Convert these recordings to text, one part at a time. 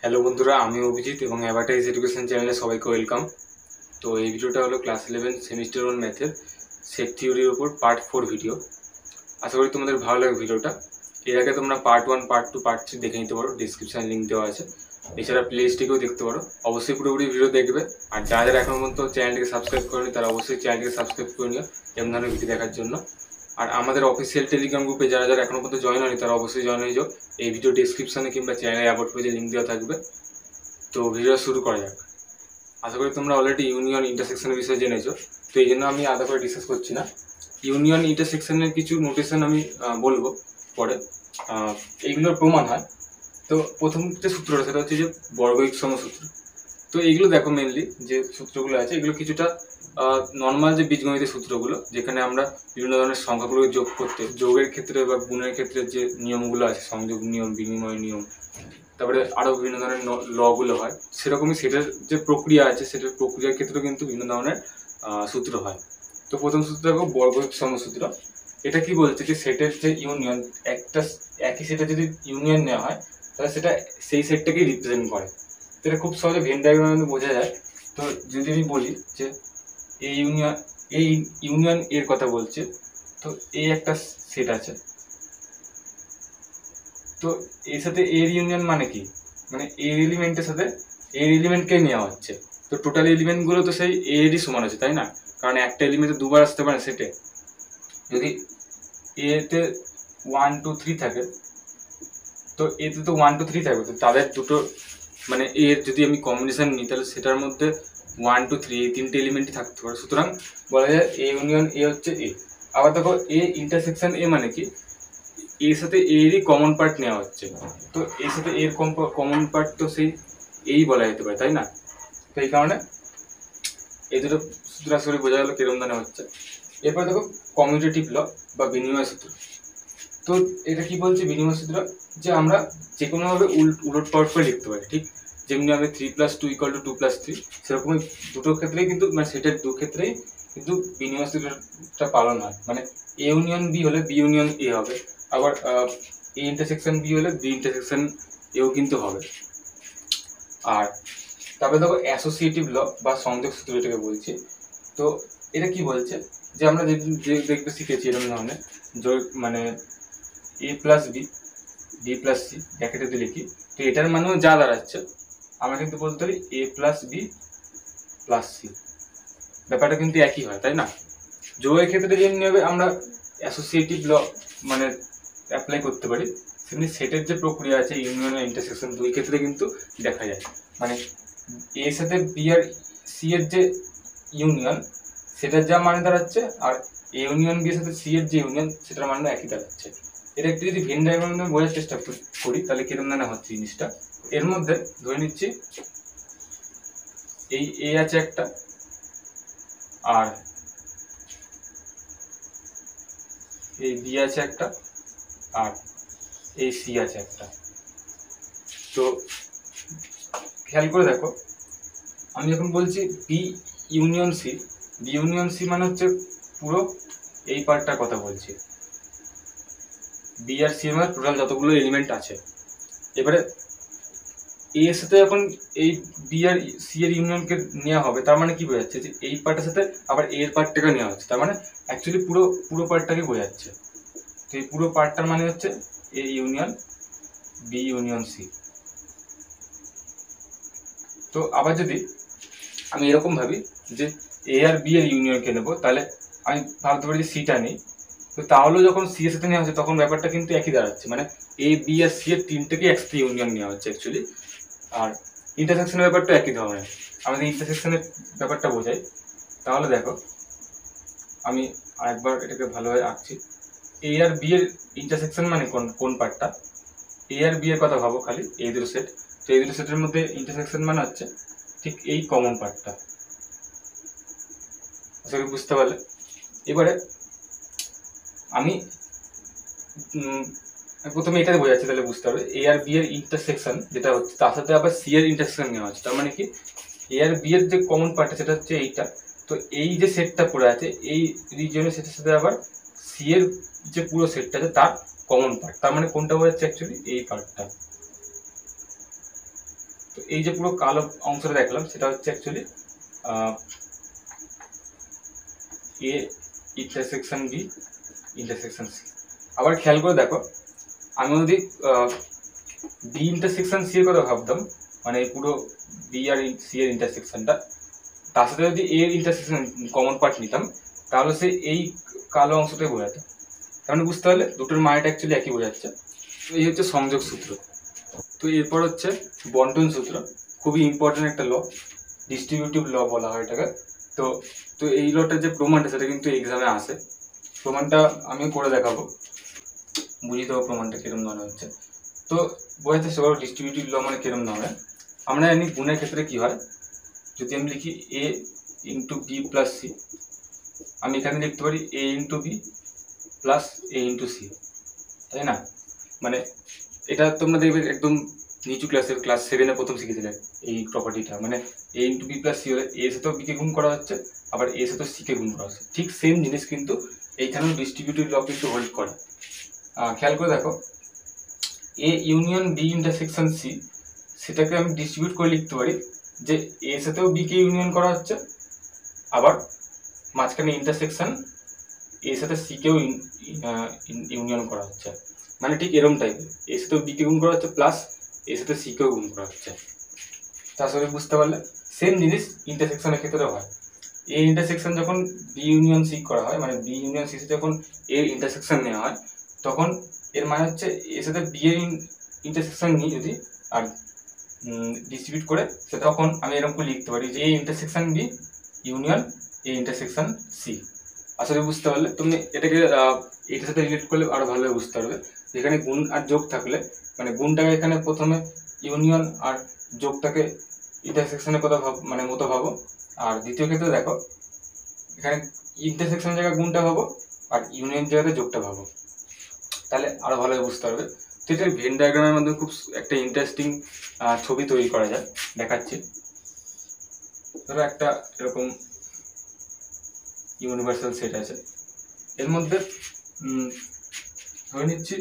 Hello বন্ধুরা, আমি অভিজিৎ এবং অ্যাভারটাইজ এডুকেশন চ্যানেলে সবাইকে ওয়েলকাম। তো এই ভিডিওটা হলো ক্লাস 11 সেমিস্টার 1 ম্যাথের সেট থিওরির ওপর পার্ট 4 ভিডিও। আশা করি তোমাদের ভালো লাগবে ভিডিওটা। এর আগে তোমরা পার্ট 1, পার্ট 2, পার্ট 3 দেখে নিতে পারো, ডিসক্রিপশানে লিঙ্ক দেওয়া আছে। এছাড়া প্লেলিস্টটিকেও দেখতে পারো। অবশ্যই পুরোপুরি ভিডিও দেখবে। আর যারা যারা এখনো পর্যন্ত চ্যানেলটিকে সাবস্ক্রাইব করেনি তারা অবশ্যই চ্যানেলটিকে সাবস্ক্রাইব করে নিও এমন ধরনের ভিডিও দেখার জন্য। আর আমাদের অফিসিয়াল টেলিগ্রাম গ্রুপে যারা যারা এখনো পর্যন্ত জয়েন হয়নি তারা অবশ্যই জয়েন হয়ে যাও। এই ভিডিও ডিসক্রিপশানে কিংবা চ্যানেলের অ্যাবাউট পেজে লিঙ্ক দেওয়া থাকবে। তো ভিডিও শুরু করা যাক। আশা করি তোমরা অলরেডি ইউনিয়ন ইন্টারসেকশনের বিষয়ে জেনেছো, তো এই জন্য আমি আলাদা করে ডিসকাস করছি না। ইউনিয়ন ইন্টারসেকশনের কিছু নোটেশন আমি বলবো পরে, এইগুলোর প্রমাণ হয়। তো প্রথম যে সূত্রটা সেটা হচ্ছে যে বর্গয়িক সমসূত্র। তো এইগুলো দেখো, মেনলি যে সূত্রগুলো আছে এগুলো কিছুটা নর্মাল যে বীজগণিতের সূত্রগুলো, যেখানে আমরা বিভিন্ন ধরনের সংখ্যাগুলোকে যোগ করতে, যোগের ক্ষেত্রে বা গুণের ক্ষেত্রে যে নিয়মগুলো আছে, সংযোগ নিয়ম, বিনিময় নিয়ম, তারপরে আরও বিভিন্ন ধরনের লগুলো হয়, সেরকমই সেটার যে প্রক্রিয়া আছে সেটার প্রক্রিয়ার ক্ষেত্রেও কিন্তু বিভিন্ন ধরনের সূত্র হয়। তো প্রথম সূত্র দেখো বর্গয়িক সমসূত্র। এটা কি বলছে যে সেটের যে ইউনিয়ন, একটা একই সেটে যদি ইউনিয়ন নেওয়া হয় তাহলে সেটা সেই সেটটাকেই রিপ্রেজেন্ট করে। তো এটা খুব সহজে ভেন ডায়াগ্রামে বোঝা যায়। তো যদি আমি বলি যে এই ইউনিয়ন এর কথা বলছে, তো এই একটা সেট আছে, তো এর সাথে এর ইউনিয়ন মানে কি, মানে এর এলিমেন্টের সাথে এর এলিমেন্টকে নেওয়া হচ্ছে। তো টোটাল এলিমেন্টগুলো তো সেই এরই সমান আছে, তাই না? কারণ একটা এলিমেন্টে দুবার আসতে পারে সেটে। যদি এতে 1 2 3 থাকে, তো এতে তো 1 2 3 থাকবে, তো তাদের দুটো মানে এর যদি আমি কম্বিনেশন নিই তাহলে সেটার মধ্যে 1 2 3 এই তিনটে এলিমেন্টই থাকতে পারে। সুতরাং বলা যায় এ ইউনিয়ন এ হচ্ছে এ। আবার দেখো এ ইন্টারসেকশন এ মানে কি, এর সাথে এরই কমন পার্ট নেওয়া হচ্ছে। তো এর সাথে এর কমন পার্ট তো সেই এই বলা যেতে পারে, তাই না? তো এই কারণে এই দুটো সূত্র আসলে বোঝা গেল কিরম দানে হচ্ছে। এরপর দেখো কমিউটেটিভ ল বা বিনিময় সূত্র। তো এটা কি বলছে বিনিময় সূত্র, যে আমরা যে কোনোভাবে উলট পালট করে লিখতে পারি, ঠিক যেমনি আমি 3+2 = 2+3, সেরকমই দুটো ক্ষেত্রেই কিন্তু, মানে সেটার দু ক্ষেত্রেই কিন্তু বিনিময় সূত্রটা পালন হয়। মানে এ ইউনিয়ন বি হলে বি ইউনিয়ন এ হবে, আবার এ ইন্টারসেকশন বি হলে বি ইন্টারসেকশন এও কিন্তু হবে। আর তারপরে দেখো অ্যাসোসিয়েটিভ ল বা সংযোগ সূত্র এটাকে বলছি। তো এটা কি বলছে, যে আমরা যে দেখতে শিখেছি এরকম ধরনের মানে a+b b+c ব্র্যাকেটে দিয়ে লিখি, তো এটার মানেও যা দাঁড়াচ্ছে আমরা কিন্তু বলতে পারি a+b+c। ব্যাপারটা কিন্তু একই হয়, তাই না? যোগের ক্ষেত্রে যেমনি হবে আমরা অ্যাসোসিয়েটিভ ল মানে অ্যাপ্লাই করতে পারি, সেমনি সেটের যে প্রক্রিয়া আছে ইউনিয়ন আর ইন্টারসেকশন দুই ক্ষেত্রে কিন্তু দেখা যায়। মানে এর সাথে বি আর সি এর যে ইউনিয়ন সেটার যা মানে দাঁড়াচ্ছে, আর এ ইউনিয়ন বি এর সাথে সি এর যে ইউনিয়ন সেটার মানে একই দাঁড়াচ্ছে। এটা একটু যদি ভেন ডায়াগ্রামে বোঝার চেষ্টা করি তাহলে কিরকম না হচ্ছে জিনিসটা। এর মধ্যে ধরে নিচ্ছি এই এ আছে একটা, আর এই বি আছে একটা, আর এই সি আছে একটা। তো খেয়াল করে দেখো, আমি যখন বলছি B union C, B union C মানে হচ্ছে পুরো এই পার্টটার কথা বলছি, বি আর সি এর টোটাল যতগুলো এলিমেন্ট আছে। এবারে এ এর সাথে যখন এই বি আর সি এর ইউনিয়নকে নেওয়া হবে, তার মানে কি বোঝাচ্ছে যে এই পার্টের সাথে আবার এর পার্টটাকে নেওয়া হচ্ছে, তার মানে অ্যাকচুয়ালি পুরো পার্টটাকে বোঝাচ্ছে। তো এই পুরো পার্টটার মানে হচ্ছে A union B union C. তো আবার যদি আমি এরকম ভাবি যে এ আর বি এর ইউনিয়নকে নেবো, তাহলে আমি ভাবতে পারি যে সিটা নেই, তো তাহলেও যখন সি এর সাথে নেওয়া হচ্ছে তখন ব্যাপারটা কিন্তু একই দাঁড়াচ্ছে। মানে এ বি আর সি এর তিনটেকে একসাথে ইউনিয়ন নেওয়া হচ্ছে অ্যাকচুয়ালি। আর ইন্টারসেকশনের ব্যাপারটা একই ধরনের। আমাদের ইন্টারসেকশনের ব্যাপারটা বোঝাই, তাহলে দেখো আমি আরেকবার এটাকে ভালোভাবে আঁকছি। এ আর বি এর ইন্টারসেকশন মানে কোন পার্টটা, এ আর বি এর কথা ভাবো খালি, এই দুটো সেট। তো এই দুটো সেটের মধ্যে ইন্টারসেকশন মানে হচ্ছে ঠিক এই কমন পার্টটা। আশা করি বুঝতে পারলে। এবারে আমি প্রথমে এটাতে বোঝাচ্ছি, তাহলে বুঝতে হবে এ আর বি এর ইন্টারসেকশন যেটা হচ্ছে তার সাথে আবার সি এর ইন্টারসেকশন নেওয়া হচ্ছে। তার মানে কি এ আর বি এর যে কমন পার্টটা সেটা হচ্ছে এইটা, তো এই যে সেটটা পড়ে আছে এই রিজিয়নের সেটের সাথে আবার সি এর যে পুরো সেটটা আছে তার কমন পার্ট, তার মানে কোনটা বোঝাচ্ছে অ্যাকচুয়ালি এই পার্টটা। তো এই যে পুরো কালো অংশটা দেখলাম সেটা হচ্ছে actually A intersection B intersection C. আবার খেয়াল করে দেখো, আমি যদি বি ইন্টারসেকশন সি এর কথা ভাবতাম, মানে পুরো বি আর সি এর ইন্টারসেকশনটা, তার সাথে যদি এর ইন্টারসেকশন কমন পার্ট নিতাম, তাহলে সে এই কালো অংশটাই বোঝাতো। তার মানে বুঝতে পারলে দুটোর মানেটা অ্যাকচুয়ালি একই বোঝাচ্ছে। তো এই হচ্ছে সংযোগ সূত্র। তো এরপর হচ্ছে বন্টন সূত্র, খুবই ইম্পর্টেন্ট একটা ল, ডিস্ট্রিবিউটিভ ল বলা হয় এটাকে। তো তো এই লটার যে প্রমাণটা সেটা কিন্তু এক্সামে আসে। প্রমাণটা আমি করে দেখাবো, বুঝিয়ে দেবো প্রমাণটা কিরম ধরনের হচ্ছে। তো বোঝাতে চেষ্টা করো ডিস্ট্রিবিউটিভ ল মানে কিরম ধরনের। আমরা জানি গুণের ক্ষেত্রে কি হয়, যদি আমি লিখি এ ইন্টু বি প্লাস সি, আমি এখানে লিখতে পারি এ ইন্টু বি প্লাস এ ইন্টু সি, তাই না? মানে এটা তোমরা দেখবে একদম নিচু ক্লাসের ক্লাস 7-এ প্রথম শিখেছিলে এই প্রপার্টিটা। মানে এ ইন্টু বি প্লাস সি হলে এর সাথেও বিকে গুণ করা হচ্ছে, আবার এর সাথেও সিকে গুণ করা হচ্ছে। ঠিক সেম জিনিস কিন্তু এইখানেও ডিস্ট্রিবিউটিভ ল কিন্তু হোল্ড করে। খেয়াল করে দেখো, A union B intersection C, সেটাকে আমি ডিস্ট্রিবিউট করে লিখতে পারি যে এর সাথেও বিকে ইউনিয়ন করা হচ্ছে, আবার মাঝখানে ইন্টারসেকশন এর সাথে সিকেও ইউনিয়ন করা হচ্ছে। মানে ঠিক এরম টাইপের, এর সাথেও বিকে গুণ করা হচ্ছে প্লাস এর সাথে সিকেও গুণ করা হচ্ছে। তার সাথে বুঝতে পারলে সেম জিনিস ইন্টারসেকশনের ক্ষেত্রে হয়। এ ইন্টারসেকশন যখন বি ইউনিয়ন সি করা হয়, মানে বি ইউনিয়ন সি যখন এর ইন্টারসেকশন নেওয়া হয়, তখন এর মানে হচ্ছে এর সাথে বি এর ইন্টারসেকশন নিই যদি আর ডিস্ট্রিবিউট করে, সে তখন আমি এরকম করে লিখতে পারি যে A intersection B union A intersection C. আসলে বুঝতে পারলে তুমি এটাকে এটার সাথে রিলেট করলে আরো ভালোভাবে বুঝতে পারবে। এখানে গুণ আর যোগ থাকলে, মানে গুণটাকে এখানে প্রথমে ইউনিয়ন আর যোগটাকে ইন্টারসেকশনের কথা মানে মতো ভাবো। আর দ্বিতীয় ক্ষেত্রে দেখো, এখানে ইন্টারসেকশনের জায়গায় গুণটা ভাবো আর ইউনিয়ন জায়গাতে যোগটা ভাবো, তাহলে আরো ভালোভাবে বুঝতে পারবে। তো এটা ভেন ডায়াগ্রামের মধ্যে খুব একটা ইন্টারেস্টিং ছবি তৈরি করা যায়, দেখাচ্ছি। ধরো একটা এরকম ইউনিভার্সাল সেট আছে, এর মধ্যে ধরে নিচ্ছি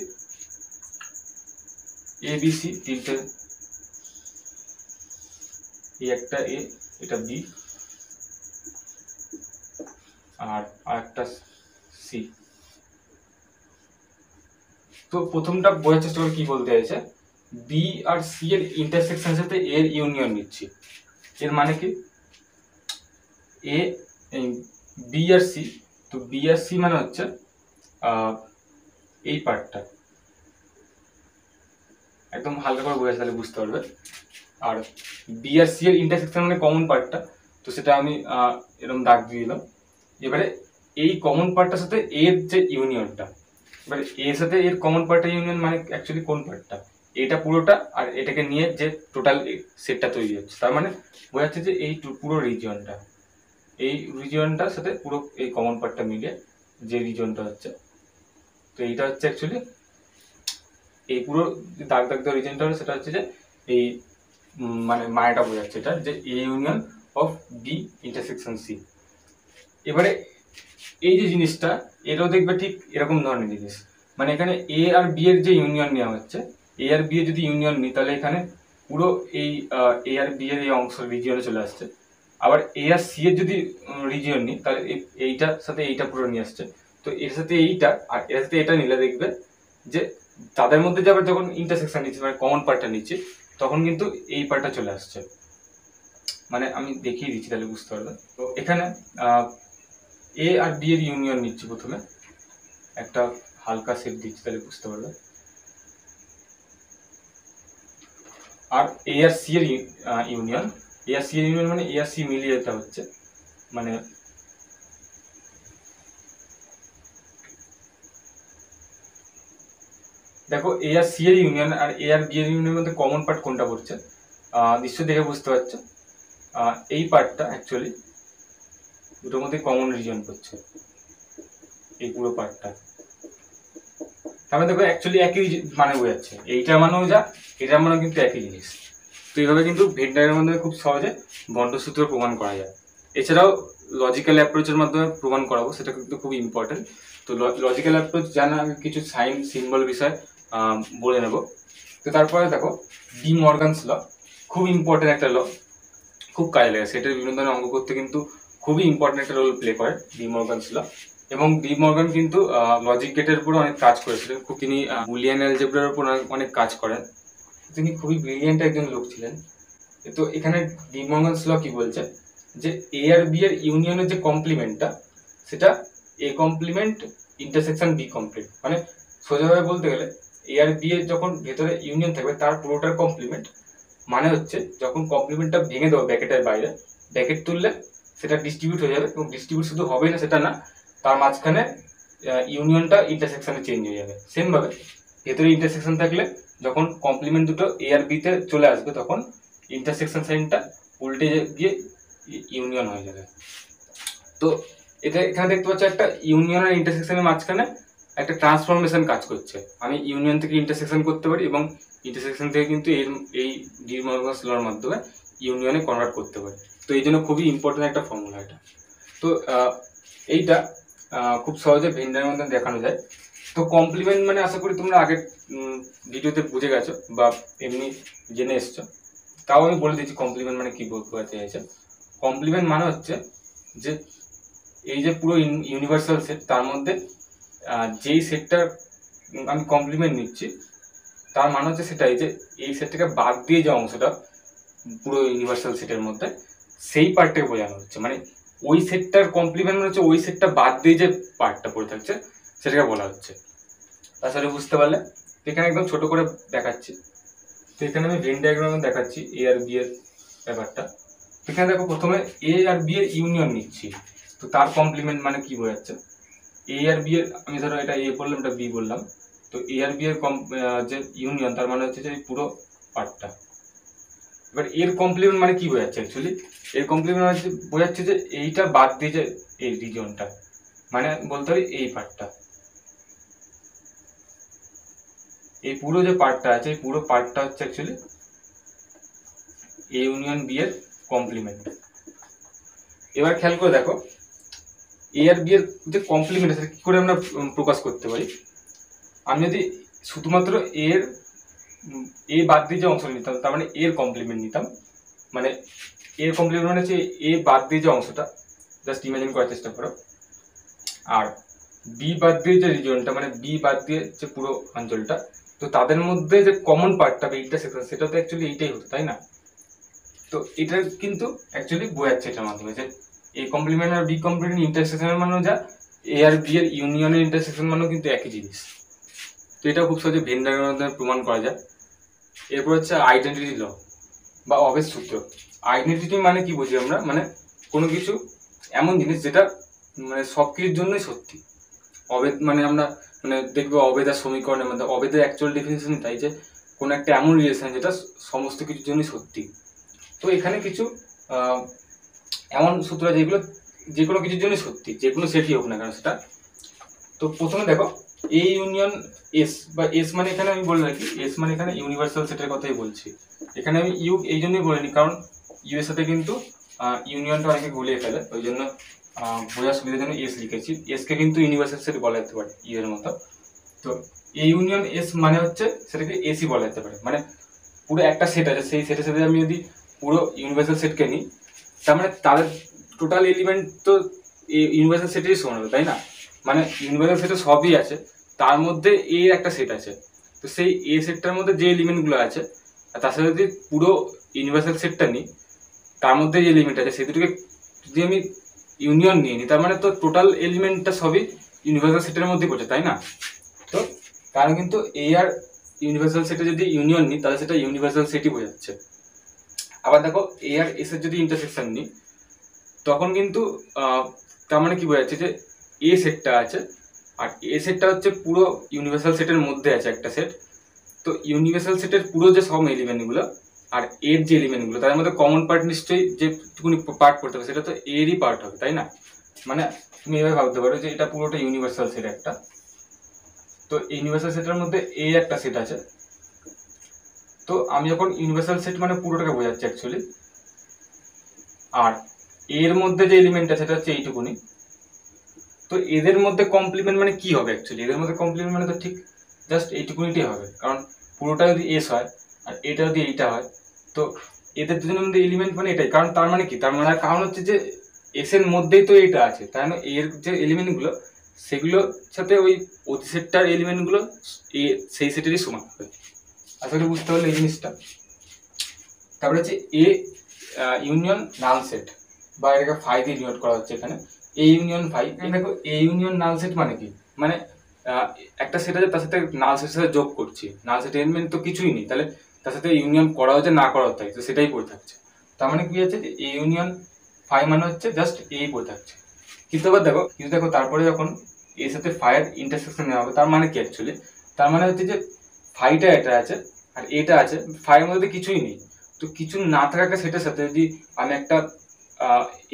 এ বি সি তিনটে, এই একটা এ, এটা বি, আর আরেকটা সি। তো প্রথমটা বোঝার চেষ্টা করে কি বলতে চাইছে, বি আর সি এর ইন্টারসেকশনের সাথে এর ইউনিয়ন নিচ্ছি। এর মানে কি, এ বি আর সি, তো বি আর সি মানে হচ্ছে এই পার্টটা, একদম হালকা করে বোঝা তাহলে বুঝতে পারবে। আর বি আর সি এর ইন্টারসেকশন মানে কমন পার্টটা, তো সেটা আমি এরকম দাগ দিয়ে দিলাম। এবারে এই কমন পার্টটার সাথে এর যে ইউনিয়নটা, এবারে এর সাথে এর কমন পার্টটা ইউনিয়ন মানে অ্যাকচুয়ালি কোন পার্টটা, এটা পুরোটা, আর এটাকে নিয়ে যে টোটাল সেটটা তৈরি হচ্ছে, তার মানে বোঝাচ্ছে যে এই পুরো রিজিয়নটা, এই রিজিয়নটার সাথে পুরো এই কমন পার্টটা মিলিয়ে যে রিজিয়নটা হচ্ছে, তো এইটা হচ্ছে অ্যাকচুয়ালি এই পুরো দাগ দাগ দেওয়া রিজিয়নটা হলো, সেটা হচ্ছে যে এই মানে মানেটা বোঝাচ্ছে এটা যে A union of B intersection C. এবারে এই যে জিনিসটা, এটাও দেখবে ঠিক এরকম ধরনের জিনিস, মানে এখানে এ আর বি এর যে ইউনিয়ন নেওয়া হচ্ছে, এ আর বি এর যদি ইউনিয়ন নিই, তাহলে এখানে পুরো এই এ আর বি এর এই অংশ রিজিয়নে চলে আসছে। আবার এ আর সি এর যদি রিজিয়ন নিই, তাহলে এইটার সাথে এইটা পুরো নিয়ে আসছে। তো এর সাথে এইটা আর এর সাথে এটা নিলে দেখবে যে তাদের মধ্যে যে আবার যখন ইন্টারসেকশন নিচ্ছে, মানে কমন পার্টটা নিচ্ছে, তখন কিন্তু এই পার্টটা চলে আসছে। মানে আমি দেখিয়ে দিচ্ছি তাহলে বুঝতে পারবে। তো এখানে এ আর বি এর ইউনিয়ন নিচ্ছি, প্রথমে একটা হালকা শেপ দিচ্ছি তাহলে বুঝতে পারবে। আর এ আর সি এর ইউনিয়ন, এ আর সি এর ইউনিয়ন মানে এ আর সি মিলিয়ে এটা হচ্ছে, মানে দেখো এ আর সি এর ইউনিয়ন আর এ আর বি এর ইউনিয়নের মধ্যে কমন পার্ট কোনটা পড়ছে, নিশ্চয় দেখে বুঝতে পারছো এই পার্টটা অ্যাকচুয়ালি দুটোর মধ্যে কমন রিজন পড়ছে, এই পুরো পার্টটা। তাহলে দেখো অ্যাকচুয়ালি একই মানে বোঝাচ্ছে, এইটার মানেও যা এটার মানেও কিন্তু একই জিনিস। তো এইভাবে কিন্তু ভেন ডায়াগ্রামের মাধ্যমে খুব সহজে বন্টসূত্র প্রমাণ করা যায়। এছাড়াও লজিক্যাল অ্যাপ্রোচের মাধ্যমে প্রমাণ করাবো, সেটা কিন্তু খুব ইম্পর্টেন্ট। তো লজিক্যাল অ্যাপ্রোচ জানা কিছু সাইন সিম্বল বিষয় বলে নেব। তো তারপরে দেখো ডি মর্গানস ল, খুব ইম্পর্টেন্ট একটা ল, খুব কাজে লাগে। সেটার বিভিন্ন ধরনের অঙ্ক করতে কিন্তু খুবই ইম্পর্টেন্ট একটা রোল প্লে করে ডি মর্গানস ল। এবং ডি মর্গান কিন্তু লজিক গেটের উপরে অনেক কাজ করেছিলেন। তিনি বুলিয়ান অ্যালজেব্রার উপর অনেক কাজ করেন। তিনি খুবই ব্রিলিয়েন্ট একজন লোক ছিলেন। তো এখানে ডি মর্গানস ল কি বলছে যে এ আর বি এর ইউনিয়নের যে কমপ্লিমেন্টটা সেটা A complement intersection B complete. মানে সোজাভাবে বলতে গেলে এ আর বি এর যখন ভেতরে ইউনিয়ন থাকবে তার পুরোটার কমপ্লিমেন্ট, মানে হচ্ছে যখন কমপ্লিমেন্টটা ভেঙে দেবো ব্র্যাকেটের বাইরে, ব্র্যাকেট তুললে সেটা ডিস্ট্রিবিউট হয়ে যাবে। এবং ডিস্ট্রিবিউট শুধু হবেই না সেটা না, তার মাঝখানে ইউনিয়নটা ইন্টারসেকশনে চেঞ্জ হয়ে যাবে। সেমভাবে ভেতরে ইন্টারসেকশন থাকলে যখন কমপ্লিমেন্ট দুটো এ আর বিতে চলে আসবে তখন ইন্টারসেকশন সাইনটা উল্টে গিয়ে ইউনিয়ন হয়ে যাবে। তো এটা এখানে দেখতে পাচ্ছ একটা ইউনিয়ন আর ইন্টারসেকশনের মাঝখানে একটা ট্রান্সফরমেশন কাজ করছে। আমি ইউনিয়ন থেকে ইন্টারসেকশন করতে পারি এবং ইন্টারসেকশন থেকে কিন্তু এই ডি মর্গানস লর মাধ্যমে ইউনিয়নে কনভার্ট করতে পারি। তো এই জন্য খুবই ইম্পর্টেন্ট একটা ফর্মুলা এটা। তো এইটা খুব সহজে ভেন ডায়াগ্রামের মধ্যে দেখানো যায়। তো কমপ্লিমেন্ট মানে আশা করি তোমরা আগের ভিডিওতে বুঝে গেছো বা এমনি জেনে এসছো, তাও আমি বলে দিচ্ছি কমপ্লিমেন্ট মানে কি বোঝাতে চাইছে। কমপ্লিমেন্ট মানে হচ্ছে যে এই যে পুরো ইউনিভার্সাল সেট তার মধ্যে যেই সেটটার আমি কমপ্লিমেন্ট নিচ্ছি তার মানে হচ্ছে সেটাই যে এই সেটটাকে বাদ দিয়ে যে অংশটা পুরো ইউনিভার্সাল সেটের মধ্যে সেই পার্টটাকে বোঝানো হচ্ছে। মানে ওই সেটটার কমপ্লিমেন্ট হচ্ছে ওই সেটটা বাদ দিয়ে যে পার্টটা পড়ে থাকছে সেটাকে বলা হচ্ছে। তাছাড়া বুঝতে পারলে এখানে একদম ছোট করে দেখাচ্ছি। তো এখানে আমি ভেন ডায়াগ্রামে দেখাচ্ছি এ আর বি এর ব্যাপারটা। এখানে দেখো প্রথমে এ আর বি এর ইউনিয়ন নিচ্ছি, তো তার কমপ্লিমেন্ট মানে কি বোঝাচ্ছে, এ আর বি এর আমি ধরো এটা এ বললাম এটা বি বললাম, তো এ আর বি এর যে ইউনিয়ন তার মানে হচ্ছে যে পুরো পার্টটা। এবার এর কমপ্লিমেন্ট মানে কি বোঝাচ্ছে অ্যাকচুয়ালি, এর কমপ্লিমেন্ট হচ্ছে বোঝাচ্ছে যে এইটা বাদ দিয়ে যে এই রিজিয়নটা, মানে বলতে হবে এই পার্টটা, এই পুরো যে পার্টটা আছে এই পুরো পার্টটা হচ্ছে অ্যাকচুয়ালি এ ইউনিয়ন বি এর কমপ্লিমেন্ট। এবার খেয়াল করে দেখো এ আর বি এর যে কমপ্লিমেন্ট আছে কি করে আমরা প্রকাশ করতে পারি। আমি যদি শুধুমাত্র এর এ বাদ দিয়ে যে অংশটা নিতাম তার মানে এর কমপ্লিমেন্ট নিতাম, মানে এর কমপ্লিমেন্ট মানে হচ্ছে এ বাদ দিয়ে যে অংশটা, জাস্ট ইমাজিন করার চেষ্টা করো। আর বি বাদ দিয়ে যে রিজিয়নটা মানে বি বাদ দিয়ে যে পুরো অঞ্চলটা, তো তাদের মধ্যে যে কমন পার্টটা বা ইন্টারসেকশন সেটা তো অ্যাকচুয়ালি এইটাই হতো, তাই না। তো এটা কিন্তু অ্যাকচুয়ালি বোঝাচ্ছে এটার মাধ্যমে যে এ কমপ্লিমেন্ট আর বি কমপ্লিমেন্ট ইন্টারসেকশনের মানেও যা এ আর বি এর ইউনিয়নের ইন্টারসেকশন মানেও কিন্তু একই জিনিস। তো এটা খুব সহজে ভেন ডায়াগ্রামের মাধ্যমে প্রমাণ করা যায়। এরপর হচ্ছে আইডেন্টিটি ল বা অবেদ সূত্র। আইডেন্টিটি মানে কি বুঝি আমরা, মানে কোনো কিছু এমন জিনিস যেটা মানে সব কিছুর জন্যই সত্যি। অবেদ মানে আমরা মানে দেখবো অবেদ আর সমীকরণের মধ্যে অবেদের অ্যাকচুয়াল ডেফিনিশন তাই যে কোনো একটা এমন রিলেশন যেটা সমস্ত কিছুর জন্যই সত্যি। তো এখানে কিছু এমন সূত্র যেগুলো যে কোনো কিছুর জন্যই সত্যি, যে কোনো সেটই হোক না কেন সেটা। তো প্রথমে দেখো এ ইউনিয়ন এস বা এস মানে এখানে আমি বলে রাখি এস মানে এখানে ইউনিভার্সাল সেটের কথাই বলছি। এখানে আমি ইউ এই জন্যই বলিনি কারণ ইউ এর সাথে কিন্তু ইউনিয়নটা অনেকে গুলিয়ে ফেলে, ওই জন্য বোঝার সুবিধার জন্য এস লিখেছি। এসকে কিন্তু ইউনিভার্সাল সেট বলা যেতে পারে ইউ এর মতো। তো এ ইউনিয়ন এস মানে হচ্ছে সেটাকে এসই বলা যেতে পারে, মানে পুরো একটা সেট আছে সেই সেটের সাথে আমি যদি পুরো ইউনিভার্সাল সেটকে নিই তার মানে তাদের টোটাল এলিমেন্ট তো ইউনিভার্সাল সেটেরই সমান হবে, তাই না। মানে ইউনিভার্সাল সেটে সবই আছে, তার মধ্যে এ একটা সেট আছে, তো সেই এ সেটটার মধ্যে যে এলিমেন্টগুলো আছে আর তার সাথে যদি পুরো ইউনিভার্সাল সেটটা নিই তার মধ্যে যে এলিমেন্ট আছে সেই দুটোকে যদি আমি ইউনিয়ন নিয়ে নিই তার মানে তো টোটাল এলিমেন্টটা সবই ইউনিভার্সাল সেটের মধ্যেই পড়ছে, তাই না। তো কারণ কিন্তু এ আর ইউনিভার্সাল সেটে যদি ইউনিয়ন নিই তাহলে সেটা ইউনিভার্সাল সেটই বোঝাচ্ছে। আবার দেখো এ আর এস এর যদি ইন্টারসেকশন নিই তখন কিন্তু তার মানে কি বোঝাচ্ছে যে এ সেটটা আছে আর এ সেটটা হচ্ছে পুরো ইউনিভার্সাল সেটের মধ্যে আছে একটা সেট। তো ইউনিভার্সাল সেটের পুরো যে সব এলিমেন্টগুলো আর এর যে এলিমেন্টগুলো তার মধ্যে কমন পার্ট নিশ্চয়ই যেটুকুনি পার্ট করতে হবে সেটা তো এরই পার্ট হবে, তাই না। মানে তুমি এভাবে ভাবতে পারো যে এটা পুরোটা ইউনিভার্সাল সেট একটা, তো ইউনিভার্সাল সেটের মধ্যে এ একটা সেট আছে। তো আমি যখন ইউনিভার্সাল সেট মানে পুরোটাকে বোঝাচ্ছি অ্যাকচুয়ালি, আর এর মধ্যে যে এলিমেন্ট আছে সেটা হচ্ছে এইটুকুনি। তো এদের মধ্যে কমপ্লিমেন্ট মানে কি হবে অ্যাকচুয়ালি, এদের মধ্যে কমপ্লিমেন্ট মানে তো ঠিক জাস্ট এইটুকুনিটাই হবে, কারণ পুরোটা যদি এস হয় আর এটা যদি এইটা হয় তো এদের দুজনের মধ্যে এলিমেন্ট মানে এটাই, কারণ তার মানে কি, তার মানে কারণ হচ্ছে যে এস এর মধ্যেই তো এটা আছে, তাই না? এর যে এলিমেন্টগুলো সেগুলোর সাথে ওই অতি সেটটার এলিমেন্টগুলো সেই সেটেরই সমান হবে। আশা করি বুঝতে পারলে এই জিনিসটা। তারপরে হচ্ছে এ ইউনিয়ন নাল সেট, বা এটাকে ফাই দিয়ে ডিনোট করা হচ্ছে এখানে, এ ইউনিয়ন ফাই। দেখো এ ইউনিয়ন নাল সেট মানে কি, মানে একটা সেট আছে তার সাথে নাল সেটের সাথে যোগ করছি, নাল সেট এলিমেন্ট তো কিছুই নেই, তাহলে তার সাথে ইউনিয়ন করা হচ্ছে না করা হচ্ছে, তো সেটাই পড়ে থাকছে। তার মানে কি হচ্ছে যে এ ইউনিয়ন ফাই মানে হচ্ছে জাস্ট এই পড়ে থাকছে। কিন্তু দেখো তারপরে যখন এর সাথে ফাইয়ের ইন্টারসেকশন নেওয়া হবে, তার মানে কি অ্যাকচুয়ালি, তার মানে হচ্ছে যে ফাইটা এটা আছে আর এটা আছে, ফাইয়ের মধ্যে কিছুই নেই। তো কিছু না থাকা একটা সেটের সাথে যদি আমি একটা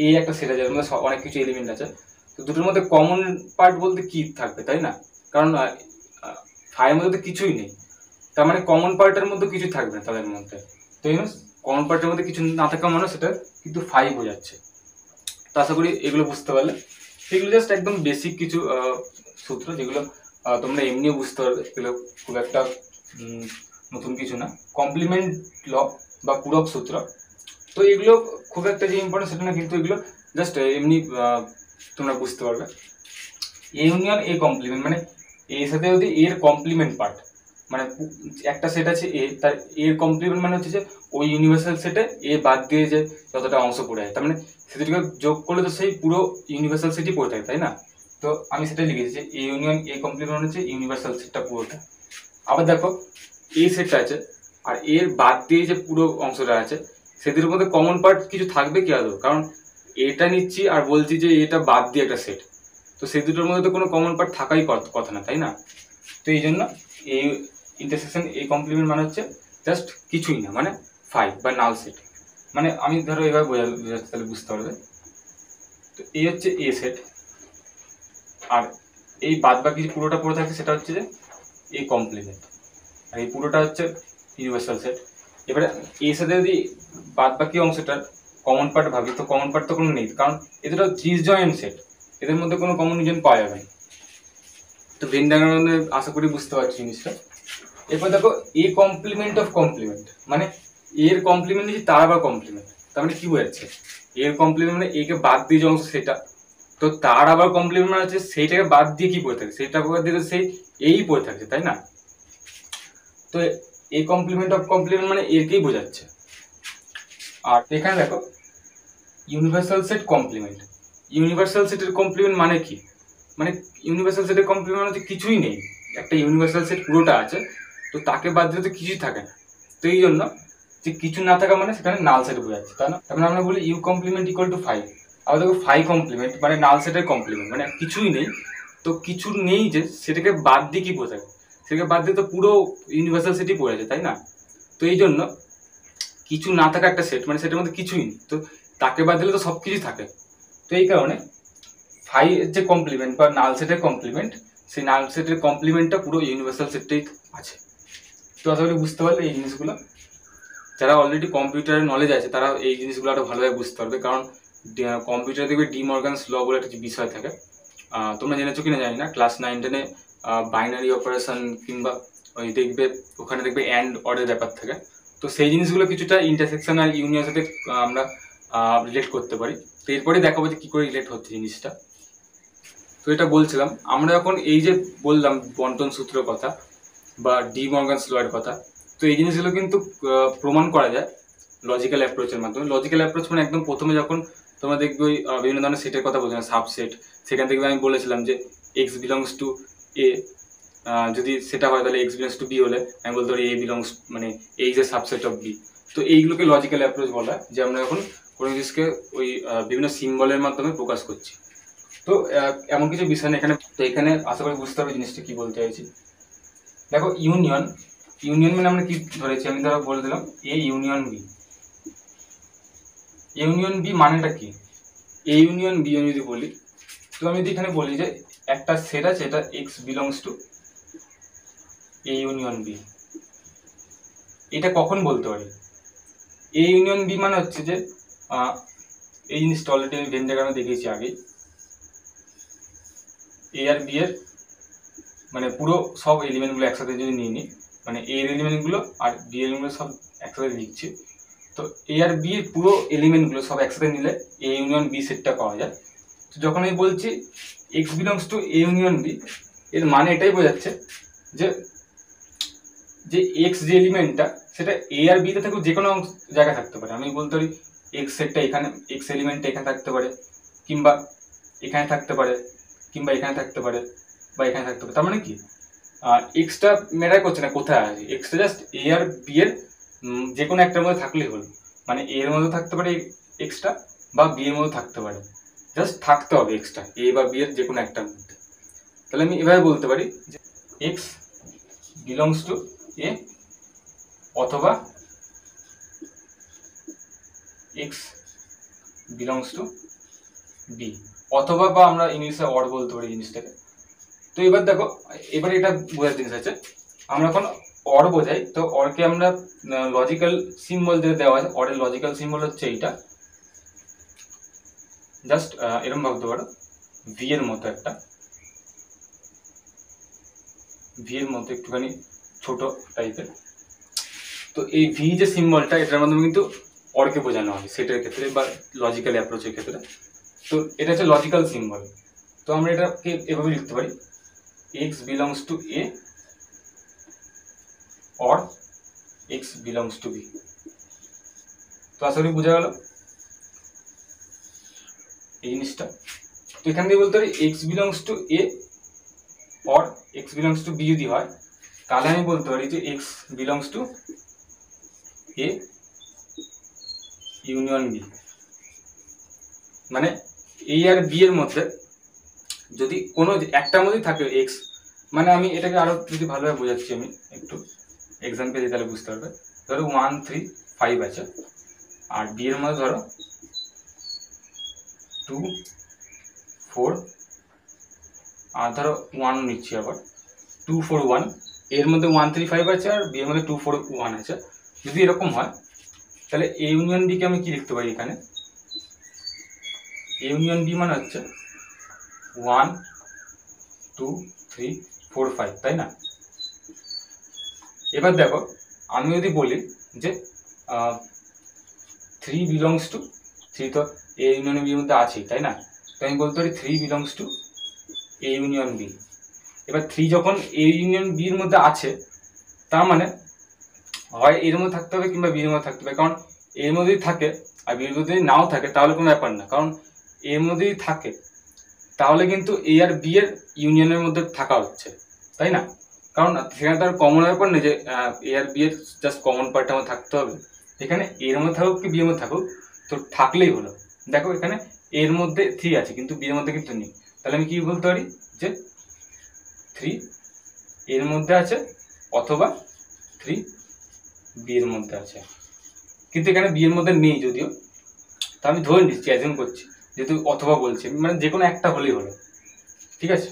এই একটা সেট আছে, যার মধ্যে অনেক কিছু এলিমেন্ট আছে, তো দুটোর মধ্যে কমন পার্ট বলতে কি থাকবে, তাই না? কারণ ফাইয়ের মধ্যে তো কিছুই নেই, তার মানে কমন পার্টের মধ্যে কিছু থাকবে না তাদের মধ্যে। তো কমন পার্টের মধ্যে কিছু না থাকা মানে সেটা কিন্তু ফাই বোঝাচ্ছে। তো আশা করি এগুলো বুঝতে পারলে। এগুলো জাস্ট একদম বেসিক কিছু সূত্র, যেগুলো তোমরা এমনিও বুঝতে পারবে, এগুলো খুব একটা নতুন কিছু না। কমপ্লিমেন্ট ল বা পূরক সূত্র, তো এগুলো খুব একটা যে ইম্পর্টেন্ট সেটা না, কিন্তু এগুলো জাস্ট এমনি তোমরা বুঝতে পারবে। এ ইউনিয়ন এ কমপ্লিমেন্ট মানে এর সাথে যদি এর কমপ্লিমেন্ট পার্ট, মানে একটা সেট আছে এ, তার এর কমপ্লিমেন্ট মানে হচ্ছে যে ওই ইউনিভার্সাল সেটে এ বাদ দিয়ে যে যতটা অংশ পড়ে যায়, তার মানে সেটাকে যোগ করলে তো সেই পুরো ইউনিভার্সাল সেটই পড়ে থাকে, তাই না? তো আমি সেটাই লিখেছি যে এ ইউনিয়ন এ কমপ্লিমেন্ট হচ্ছে ইউনিভার্সাল সেটটা পুরোটা। আবার দেখো এই সেটটা আছে আর এর বাদ দিয়ে যে পুরো অংশটা আছে, সেদের মধ্যে কমন পার্ট কিছু থাকবে কি আদৌ? কারণ এটা নিচ্ছি আর বলছি যে এটা বাদ দিয়ে একটা সেট, তো সেই দুটোর মধ্যে তো কোনো কমন পার্ট থাকাই কথা না, তাই না? তো এই জন্য এই ইন্টারসেকশন এই কমপ্লিমেন্ট মানে হচ্ছে জাস্ট কিছুই না, মানে ফাই বা নাল সেট। মানে আমি ধরো এভাবে বোঝাতে তাহলে বুঝতে পারবে। তো এই হচ্ছে এ সেট, আর এই বাদ বাকি যে পুরোটা পড়ে থাকে সেটা হচ্ছে যে এই কমপ্লিমেন্ট, আর এই পুরোটা হচ্ছে ইউনিভার্সাল সেট। এবারে এর সাথে যদি বাদ বাকি অংশটার কমন পার্ট ভাবি, তো কমন পার্ট তো কোনো নেই, কারণ এদের ডিসজয়েন্ট সেট, এদের মধ্যে কোনো কমন ইউনিয়ন পাওয়া যাবে না। তো ভেন ডায়াগ্রামে আশা করি বুঝতে পারছি জিনিসটা। এরপর দেখো এ কমপ্লিমেন্ট অফ কমপ্লিমেন্ট, মানে এর কমপ্লিমেন্ট নিচ্ছি তার আবার কমপ্লিমেন্ট, তার মানে কি বোঝাচ্ছে, এর কমপ্লিমেন্ট মানে একে বাদ দিয়ে যে অংশ সেটা, তো তার আবার কমপ্লিমেন্ট মানে হচ্ছে সেইটাকে বাদ দিয়ে কি পড়ে থাকে, সেইটা বাদ দিয়ে সেই এই পড়ে থাকছে, তাই না? তো এই কমপ্লিমেন্ট অফ কমপ্লিমেন্ট মানে এরকেই বোঝাচ্ছে। আর এখানে দেখো ইউনিভার্সাল সেট কমপ্লিমেন্ট, ইউনিভার্সাল সেটের কমপ্লিমেন্ট মানে কি, মানে ইউনিভার্সাল সেটের কমপ্লিমেন্ট মানে কিছুই নেই, একটা ইউনিভার্সাল সেট পুরোটা আছে, তো তাকে বাদ দিলে তো কিছুই থাকে না। তো এই জন্য যে কিছু না থাকা মানে সেখানে নাল সেট বোঝাচ্ছে, তাই না? তারপরে আমরা বলি U complement equal to five. আবার দেখো ফাই কমপ্লিমেন্ট মানে নাল সেটের কমপ্লিমেন্ট, মানে কিছুই নেই, তো কিছু নেই যে সেটাকে বাদ দিয়ে কি বোঝায়, সেটাকে বাদ দিয়ে তো পুরো ইউনিভার্সাল সেটই পড়ে আছে, তাই না? তো এই জন্য কিছু না থাকা একটা সেট মানে সেটার মধ্যে কিছুই নেই, তো তাকে বাদ দিলে তো সব কিছুই থাকে। তো এই কারণে ফাই যে কমপ্লিমেন্ট বা নাল সেটের কমপ্লিমেন্ট, সেই নাল সেটের কমপ্লিমেন্টটা পুরো ইউনিভার্সাল সেটটাই আছে। তো আশা করি বুঝতে পারলে এই জিনিসগুলো। যারা অলরেডি কম্পিউটারের নলেজ আছে তারা এই জিনিসগুলো আরো ভালোভাবে বুঝতে পারবে, কারণ কম্পিউটারে দেখবে ডি মর্গানস ল বলে একটা বিষয় থাকে, তোমরা জেনেছো কিনা জানি না, ক্লাস 9-10-এ বাইনারি অপারেশন কিংবা ওই দেখবে ওখানে দেখবে অ্যান্ড অরের ব্যাপার থাকে। তো সেই জিনিসগুলো কিছুটা ইন্টারসেকশন আর ইউনিয়নের সাথে আমরা রিলেট করতে পারি। তো এরপরে দেখাবো যে কী করে রিলেট হচ্ছে জিনিসটা। তো এটা বলছিলাম, আমরা যখন এই যে বললাম বন্টন সূত্রের কথা বা ডি মর্গানস ল এর কথা, তো এই জিনিসগুলো কিন্তু প্রমাণ করা যায় লজিক্যাল অ্যাপ্রোচের মাধ্যমে। লজিক্যাল অ্যাপ্রোচ মানে একদম প্রথমে যখন তোমরা দেখবে ওই বিভিন্ন ধরনের সেটের কথা বলছিলাম, সাবসেট, সেখান থেকে আমি বলেছিলাম যে এক্স বিলংস টু এ, যদি সেটা হয় তাহলে এক্স বিলংস টু বি হলে আমি বলতে পারি এ বিলংস মানে এই যে সাবসেট অফ বি। তো এইগুলোকে লজিক্যাল অ্যাপ্রোচ বলা, যে আমরা এখন কোনো জিনিসকে ওই বিভিন্ন সিম্বলের মাধ্যমে প্রকাশ করছি। তো এমন কিছু বিষয় এখানে, তো এখানে আশা করি বুঝতে হবে জিনিসটা কি বলতে চাইছি। দেখো ইউনিয়ন, ইউনিয়ন মানে আমরা কি ধরেছি, আমি ধরো বলে দিলাম A union B. Union B মানেটা কি, এ ইউনিয়ন বি আমি যদি বলি, তো আমি যদি এখানে বলি যে একটা সেট আছে, এটা X belongs to A union B, এটা কখন বলতে পারি? এ ইউনিয়ন বি মানে হচ্ছে যে এই জিনিসটা অলরেডি আমি ভেন ডায়াগ্রামে দেখিয়েছি আগেই, এ আর বি এর মানে পুরো সব এলিমেন্টগুলো একসাথে যদি নিয়ে নিই, মানে এর এলিমেন্টগুলো আর বি এলিমেন্টগুলো সব একসাথে লিখছি, তো এ আর বি এর পুরো এলিমেন্টগুলো সব একসাথে নিলে এ ইউনিয়ন বি সেটটা পাওয়া যায়। তো যখন আমি বলছি X belongs to A union B, এর মানে এটাই বোঝাচ্ছে যে যে এক্স যে এলিমেন্টটা সেটা এ আর বিতে থেকেও যে কোনো জায়গায় থাকতে পারে। আমি বলতে পারি এক্স সেটটা এখানে, এক্স এলিমেন্টটা এখানে থাকতে পারে, কিংবা এখানে থাকতে পারে, কিংবা এখানে থাকতে পারে, বা এখানে থাকতে পারে। তার মানে কি এক্সটা ম্যাটার করছে না কোথায় আছে, extra just a R B এর যে কোনো একটার মধ্যে থাকলেই হলো। মানে এ এর মধ্যে থাকতে পারে এক্সটা, বা বি এর মধ্যে থাকতে পারে, জাস্ট থাকতে হবে এক্সটা এ বা বি এর যে কোনো একটার মধ্যে। তাহলে আমি এভাবে বলতে পারি যে এক্স বিলংস টু এ অথবা এক্স বিলংস টু বি, অথবা বা আমরা ইংলিশে অর বলতে পারি জিনিসটাকে। তো এবার দেখো, এবার এটা বোঝার জিনিস আছে, আমরা এখন অর বোঝাই, তো অরকে আমরা লজিক্যাল সিম্বল যেটা দেওয়া আছে, অরের লজিক্যাল সিম্বল হচ্ছে এইটা, জাস্ট এরকম ভাবতে পারো ভি এর মতো একটা, ভি এর মতো একটুখানি ছোট টাইপের। তো এই ভি যে সিম্বলটা, এটার মাধ্যমে কিন্তু অরকে বোঝানো হয় সেটার ক্ষেত্রে বা লজিক্যাল অ্যাপ্রোচের ক্ষেত্রে। তো এটা হচ্ছে লজিক্যাল সিম্বল। তো আমরা এটাকে এভাবে লিখতে পারি X belongs to A or X belongs to B. তো আশা করি বোঝা গেল এই জিনিসটা। তো এখান থেকে বলতে পারি X belongs to A or X belongs to B যদি হয়, তাহলে আমি বলতে পারি যে X belongs to A union B. মানে এ আর বি এর মধ্যে যদি কোনো একটার মধ্যেই থাকে এক্স, মানে আমি এটাকে আরো যদি ভালোভাবে বোঝাচ্ছি, আমি একটু এক্সাম্পল দিই তাহলে বুঝতে পারবে। ধরো 1 3 5 আছে, আর বি এর মধ্যে ধরো 2 4, আর ধরো 1 নিচ্ছি আবার 2 4 1, এর মধ্যে 1 3 5 আছে আর বি এর মধ্যে 2 4 1 আছে। যদি এরকম হয় তাহলে এ ইউনিয়ন বি কে আমি কি লিখতে পারি এখানে, এ ইউনিয়ন বি মানে হচ্ছে 1 2 3 4 5, তাই না? এবার দেখো, আমি যদি বলি যে 3 বিলংস টু 3, তো এ ইউনিয়ন বি এর মধ্যে আছেই, তাই না? তো আমি বলতে পারি 3 belongs to A union B. এবার 3 যখন এ ইউনিয়ন বি এর মধ্যে আছে, তার মানে হয় এর মধ্যে থাকতে হবে কিংবা বি এর মধ্যে থাকতে হবে। কারণ এর মধ্যেই থাকে আর বি এর মধ্যে যদি নাও থাকে তাহলে কোনো ব্যাপার না, কারণ এর মধ্যেই থাকে তাহলে কিন্তু এ আর বি এর ইউনিয়নের মধ্যে থাকা হচ্ছে, তাই না? কারণ সেখানে তার কমন ব্যাপার নেই যে এ আর বি এর জাস্ট কমন পার্ট আমার থাকতে হবে। এখানে এর মধ্যে থাকুক কি বি এর মধ্যে থাকুক, তো থাকলেই হলো। দেখো এখানে এর মধ্যে 3 আছে কিন্তু বি এর মধ্যে কিন্তু নেই, তাহলে আমি কি বলতে পারি যে 3 এর মধ্যে আছে অথবা 3 বি এর মধ্যে আছে। কিন্তু এখানে বি এর মধ্যে নেই যদিও, তা আমি ধরে নিচ্ছি, অ্যাজিউম করছি, যেহেতু অথবা বলছি, মানে যে কোনো একটা হলেই হলো, ঠিক আছে?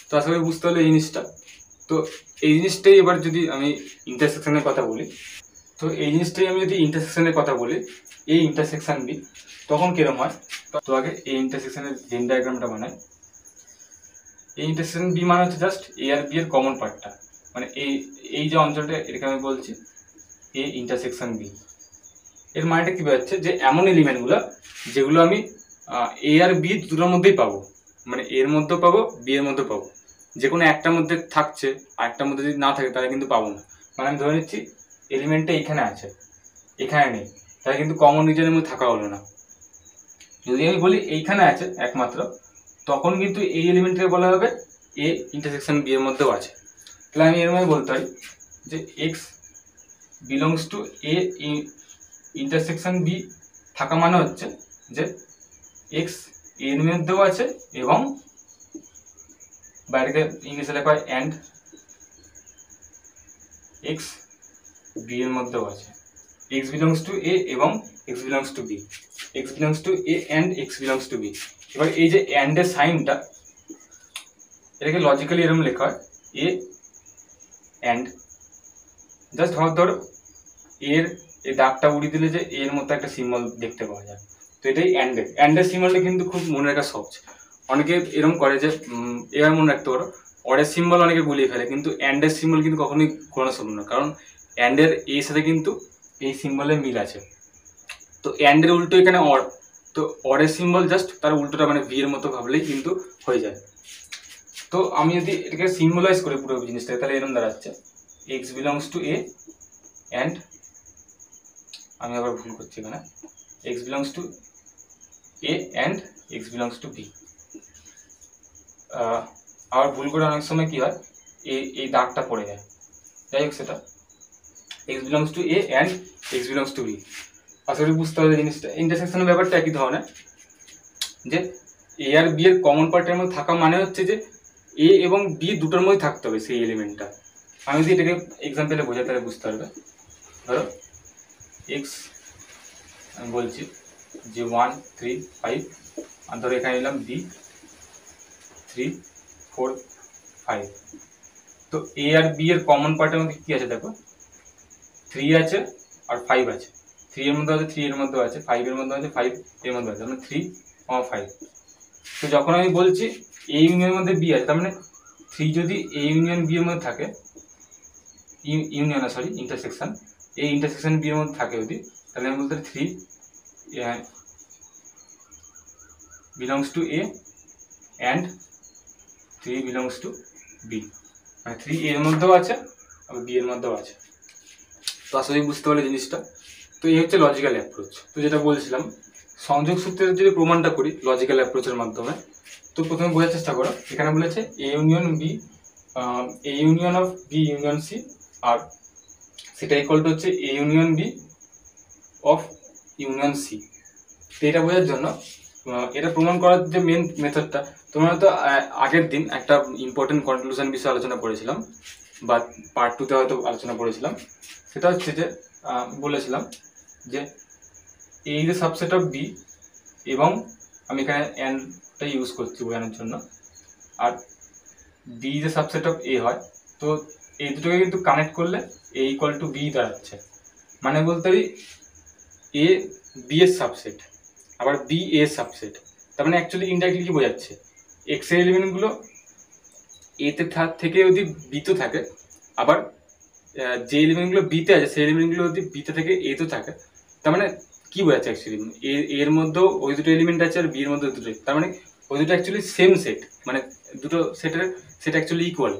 তো আশা করি বুঝতে হলো এই জিনিসটা। তো এই জিনিসটাই এবার যদি আমি ইন্টারসেকশনের কথা বলি, তো এই জিনিসটাই আমি যদি ইন্টারসেকশনের কথা বলি, এই ইন্টারসেকশন বি তখন কিরকম হয়। তো আগে এই ইন্টারসেকশনের ভেন ডায়াগ্রামটা বানাই। এই ইন্টারসেকশন বি মানে হচ্ছে জাস্ট এ আর বি এর কমন পার্টটা, মানে এই যে অঞ্চলটা এটাকে আমি বলছি এ ইন্টারসেকশন বি। এর মানেটা কি বোঝাচ্ছে যে এমন এলিমেন্টগুলো যেগুলো আমি এ আর বি দুটোর মধ্যেই পাবো, মানে এর মধ্যেও পাবো বি এর মধ্যেও পাবো। যে কোনো একটার মধ্যে থাকছে আর একটার মধ্যে যদি না থাকে তাহলে কিন্তু পাবো না। মানে আমি ধরে নিচ্ছি এলিমেন্টটা এখানে আছে, এখানে নেই, তাহলে কিন্তু কমন রিজনের মধ্যে থাকা হলো না। যদি আমি বলি এইখানে আছে একমাত্র, তখন কিন্তু এই এলিমেন্টকে বলা হবে এ ইন্টারসেকশন বি এর মধ্যেও আছে। তাহলে আমি এর মধ্যে বলতে পারি যে X belongs to A intersection B থাকা মানে হচ্ছে যে এক্স এর মধ্যেও আছে এবং বাইরে ইংলিশে লেখা হয় অ্যান্ড এক্স বি এর মধ্যেও আছে। এক্স বিলংস টু এ এবং X belongs to B, X belongs to A and X belongs to B. এবার এই যে অ্যান্ড এর সাইনটা, এটাকে লজিক্যালি এরকম লেখা হয় এ অ্যান্ড, জাস্ট ধরো এর এই দাগটা উড়িয়ে দিলে যে এর মতো একটা সিম্বল দেখতে পাওয়া যায়। তো এটাই অ্যান্ডের সিম্বলটা কিন্তু খুব মনে রাখা সহজ। অনেকে এরকম করে যে এবার মনে রাখতে পারো অরের সিম্বল অনেকে গুলিয়ে ফেলে, কিন্তু অ্যান্ডের সিম্বল কিন্তু কখনোই ঘোরানো সম্ভব না, কারণ অ্যান্ডের এর সাথে কিন্তু এই সিম্বলের মিল আছে। তো অ্যান্ডের উল্টো এখানে অর, তো অরের সিম্বল জাস্ট তার উল্টোটা মানে ভি এর মতো ভাবলেই কিন্তু হয়ে যায়। তো আমি যদি এটাকে সিম্বলাইজ করি পুরো জিনিসটাকে, তাহলে এরকম দাঁড়াচ্ছে X belongs to A and, আমি আবার ভুল করছি এখানে, X belongs to A and X belongs to B. আবার ভুল করে অনেক সময় কি হয়, এই দাগটা পড়ে যায়, যাই হোক সেটা X belongs to A and X belongs to B. আশা করি বুঝতে হবে জিনিসটা। ইন্টারসেকশনের ব্যাপারটা একই ধরনের, যে এ আর বি এর কমন পার্টের মধ্যে থাকা মানে হচ্ছে যে এ এবং বি দুটোর মধ্যে থাকতে হবে সেই এলিমেন্টটা। আমি যদি এটাকে এক্সাম্পলে বোঝাই তাহলে বুঝতে পারবে। ধরো এক্স আমি বলছি যে 1 3 5, আর ধরো এখানে নিলাম বি 3 4 5। তো এ আর বি এর কমন পার্টের মধ্যে কি আছে দেখো, 3 আছে আর 5 আছে। 3 এর মধ্যে আছে 3 এর মধ্যে আছে, 5 এর মধ্যে আছে 5 এর মধ্যে আছে, মানে 3 5। তো যখন আমি বলছি এ ইউনিয়নের মধ্যে বি আছে, তার মানে 3 যদি এ ইউনিয়ন বি এর মধ্যে থাকে, ইন্টারসেকশন এই ইন্টারসেকশন বি এর মধ্যে থাকে যদি, তাহলে আমি বলতে 3 belongs to A and 3 belongs to B, মানে 3 এর মধ্যেও আছে আর বি এর মধ্যেও আছে। তো আসলে বুঝতে পারলে জিনিসটা। তো এই হচ্ছে লজিক্যাল অ্যাপ্রোচ। তো যেটা বলছিলাম, সংযোগ সূত্রের যদি প্রমাণটা করি লজিক্যাল অ্যাপ্রোচের মাধ্যমে, তো প্রথমে বোঝার চেষ্টা করো। এখানে বলেছে A union B, A union of B union C, আর সেটা ইকুয়াল টু হচ্ছে A union B of union C. তো এটা বোঝার জন্য এটা প্রমাণ করার যে মেন মেথডটা, তোমরা তো আগের দিন একটা ইম্পর্টেন্ট কনক্লুশন বিষয়ে আলোচনা করেছিলাম, বা পার্ট 2তে হয়তো আলোচনা করেছিলাম। সেটা হচ্ছে যে বলেছিলাম যে A is a subset of B, এবং আমি এখানে অ্যান্ডটা ইউজ করছি বোঝানোর জন্য, আর B is a subset of A হয়। তো এই দুটোকে কিন্তু কানেক্ট করলে এ ইকুয়াল টু বি দাঁড়াচ্ছে, মানে বলতে পারি এ বি এর সাবসেট আবার বি এ সাবসেট। তার মানে অ্যাকচুয়ালি ইনডাইরেক্টলি কি বোঝাচ্ছে, এক্স এর এলিমেন্টগুলো এতে থেকে যদি বিতে থাকে, আবার যে এলিমেন্টগুলো বিতে আছে সেই এলিমেন্টগুলো যদি বিতে থেকে এতে থাকে, তার মানে কি বোঝাচ্ছে অ্যাকচুয়ালি এর মধ্যেও ওই দুটো এলিমেন্ট আছে আর বি এর মধ্যে দুটো, তার মানে ওই দুটো অ্যাকচুয়ালি সেম সেট, মানে দুটো সেট অ্যাকচুয়ালি ইকুয়াল।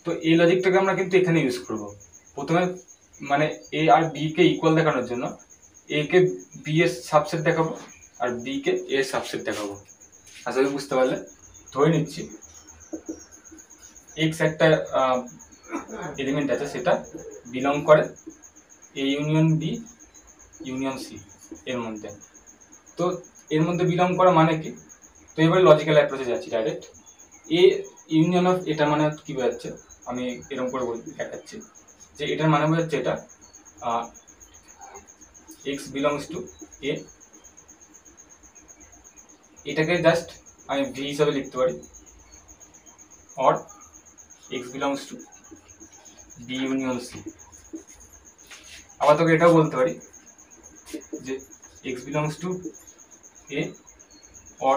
তো এই লজিকটাকে আমরা কিন্তু এখানে ইউজ করব। প্রথমে মানে A R B K equal দেখানোর জন্য এ কে বি এর সাবসেট দেখাবো আর বি কে এ এর সাবসেট দেখাবো। আশা করি বুঝতে পারলে। ধরে নিচ্ছি এক্স একটা এলিমেন্ট আছে, সেটা বিলং করে A union B union C এর মধ্যে। তো এর মধ্যে বিলং করা মানে কি, তো এবার লজিক্যাল অ্যাপ্রোচে যাচ্ছি ডাইরেক্ট। এ ইউনিয়ন অফ এটা মানে কি বোঝাচ্ছে, আমি এরকম করে দেখাচ্ছি যে এটার মানে বোঝাচ্ছে এটা এক্স বিলংস টু এ, এটাকে জাস্ট আমি ভি হিসাবে লিখতে পারি, or X belongs to B union C. আবার তোকে এটাও বলতে পারি যে X belongs to A or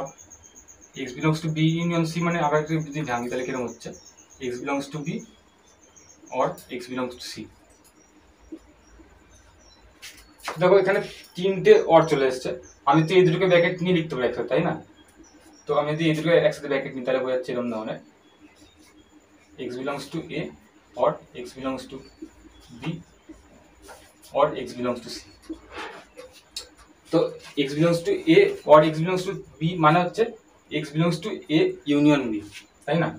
X belongs to B union C, মানে আবার একটু যদি ভাঙি তাহলে কিরকম হচ্ছে X belongs to B or X belongs to C. দেখো এখানে তিনটে অর চলে এসছে, আমি তো এই দুটোকে ব্র্যাকেট নিয়ে লিখতে পারি একসাথে, তাই না? তো আমি যদি এই দুটোকে একসাথে ব্র্যাকেট নিই তাহলে বোঝাচ্ছে এরকম ধরনের X belongs to A or X belongs to B or X belongs to C. তো X belongs to A or X belongs to B মানে হচ্ছে X belongs to A union B, তাই না?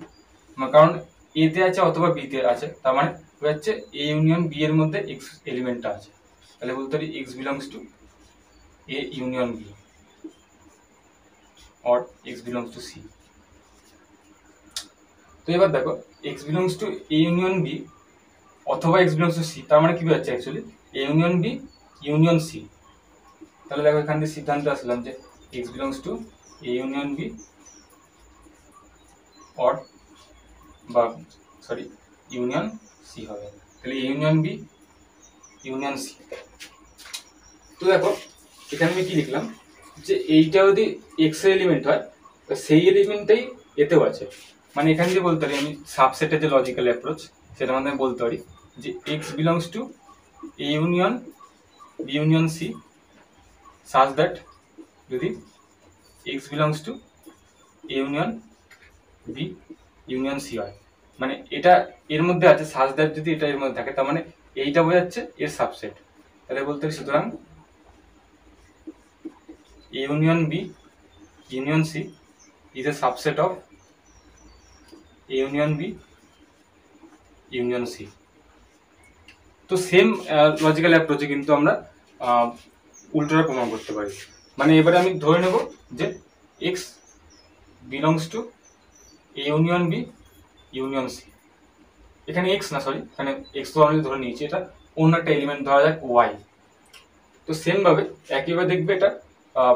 কারণ এ তে আছে অথবা বি তে আছে, তার মানে হচ্ছে এ ইউনিয়ন বি এর মধ্যে এক্স এলিমেন্টটা আছে, তাহলে বলতে পারি X belongs to A union B or X belongs to C. তো এবার দেখো X belongs to A union B অথবা এক্স বিলংস টু সি, তার মানে কি বোঝাচ্ছে actually A union B union C. তাহলে দেখো এখান থেকে সিদ্ধান্তে আসলাম যে X belongs to A union B or বা সরি ইউনিয়ন সি হবে, তাহলে ইউনিয়ন বি ইউনিয়ন সি। তো দেখো এখানে আমি কি লিখলাম যে এইটা যদি এক্স এর এলিমেন্ট হয় সেই এলিমেন্টটাই এতেও আছে, মানে এখানে যে বলতে পারি আমি সাবসেটের যে লজিক্যাল অ্যাপ্রোচ সেটার মধ্যে বলতে পারি যে X belongs to A union B union C such that যদি x belongs to A union B union C হয়, মানে এটা এর মধ্যে আছে, সাজ দ্যাট যদি এটা এর মধ্যে থাকে তার মানে এইটা বোঝাচ্ছে এর সাবসেট। তাহলে বলতে হবে সুতরাং A union B union C is a subset of A union B union C. তো সেম লজিক্যাল অ্যাপ্রোচে কিন্তু আমরা উল্টোটা প্রমাণ করতে পারি। মানে এবারে আমি ধরে নেব যে X belongs to A union B union C. এখানে এক্স না, সরি, এখানে এক্স তো আমি ধরে নিয়েছি, এটা অন্য একটা এলিমেন্ট ধরা যাক ওয়াই। তো সেমভাবে একইভাবে দেখবে এটা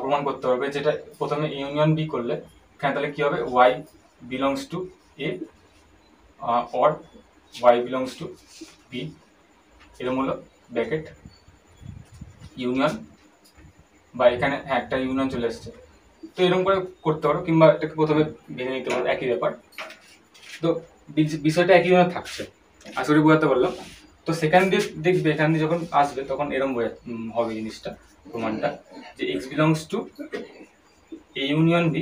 প্রমাণ করতে হবে, যেটা প্রথমে ইউনিয়ন বি করলে এখানে তাহলে কি হবে, Y belongs to A or Y belongs to B, এরকম হলো ব্র্যাকেট ইউনিয়ন, বা এখানে হ্যাঁ একটা ইউনিয়ন চলে আসছে। তো এরকম করে করতে পারো, কিংবা এটাকে প্রথমে ভেঙে নিতে পারো, একই ব্যাপার। তো বিষয়টা একইভাবে থাকছে, আশা করি বোঝাতে পারলাম। তো সেখান দিয়ে দেখবে, এখান দিয়ে যখন আসবে তখন এরকম হবে জিনিসটা, প্রমাণটা, যে X belongs to A union B